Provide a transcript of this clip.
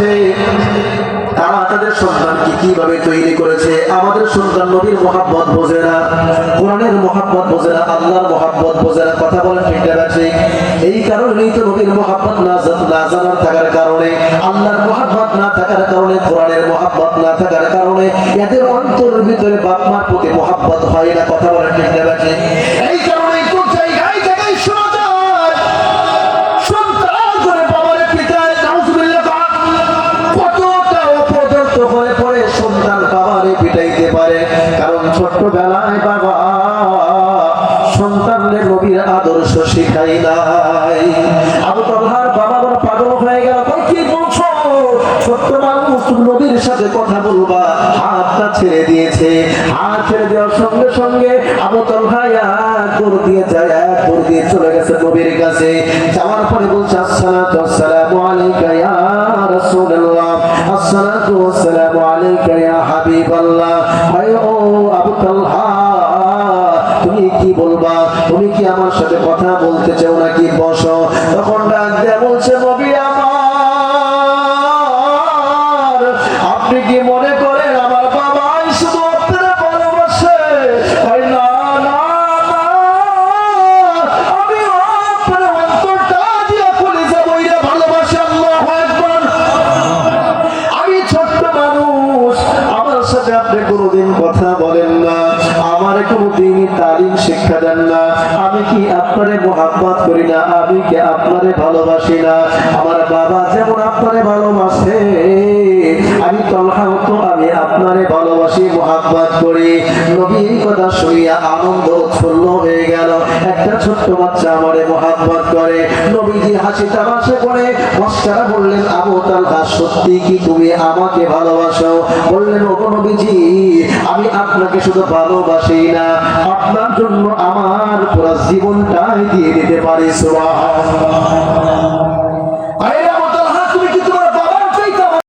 আছে তারা তাদের সন্তানকে কিভাবে তৈরি করেছে। আমাদের সন্তান নবীর মহব্বত বোঝে না, কোরআনের মহব্বত বোঝে না, আল্লাহর মহব্বত বোঝে না। কথা বলেন ঠিক না ঠিক? এই কারণেই তো নবীর মহব্বত না জানার থাকার কারণে, আল্লাহর মহব্বত না থাকার কারণে, কোরআনের মহব্বত না থাকার কারণে এদের অন্তরের ভিতরে বাপ মার প্রতি মহব্বত হয় না। কথা বলেন ঠিক না ঠিক? এই কারণেই তো জায়গায় জায়গায় শোনা যায় সন্তান করে বাবারে পিতায় নাউজুবিল্লাহ কতটা অপদস্থ হয়ে পড়ে সন্তান বাবারে পিটাইতে পারে। কারণ ছোট্টবেলায় বাবা সন্তানদের নবীর আদর্শ শিখাই নাই। আবু তালহার বাবা বড় পাগল হয়ে গেল। কি বলছো? ছোট্ট মানুষ নবীর সাথে কথা বলবা, হাতটা ছেড়ে দিয়েছে। হাত ছেড়ে দেওয়ার সঙ্গে সঙ্গে আবু তালহা দৌড় দিয়ে যায়, দৌড় দিয়ে চলে গেছে নবীর কাছে। যাওয়ার পরে বলছে আসসালাতু ওয়াসসালামু আলাইকা ইয়া রাসূলুল্লাহ, আসসালাতু ওয়াসসালামু আলাইকা ইয়া হাবিবাল্লাহ। আয় ও আবু তালহা, তুমি কি বলবা? তুমি কি আমার সাথে কথা বলতে চাও নাকি? বসো। তখন ডাক দিয়ে বলছে নবী আমার, আপনি কি মনে করেন আমার বাবাই শুধু আপনারা ভালোবাসে? না না না, আমি আপনার অন্তরটা দিয়ে কলিজা বইরে ভালোবাসি। আল্লাহু আকবার। আমি ছোট্ট মানুষ, আমার সাথে আপনি কোনোদিন কথা বলেন না, আমার কোনোদিন তালিম শিক্ষা দেন না। আমি কি আপনারে মোহাব্বত করি না? আমি কি আপনারে ভালোবাসি না? আমার বাবা যেমন আপনারে ভালোবাসে, আমি তালহাও তো আমি আপনারে ভালোবাসি, মোহাব্বত করি। নবীর কথা শুনিয়া আনন্দ উৎফুল্ল হয়ে গেল। একটা ছোট্ট বাচ্চা আমারে মোহাব্বত করে। নবীজি হাসি তামাশা করে মস্কারা বললেন, আবু তালহা সত্যি কি তুমি আমাকে ভালোবাসো? বললেন, ওগো নবীজি, আমি আপনাকে শুধু ভালোবাসি না, আপনার জন্য আমার পুরো জীবনটাই দিয়ে দিতে পারি। সুবহানাল্লাহ।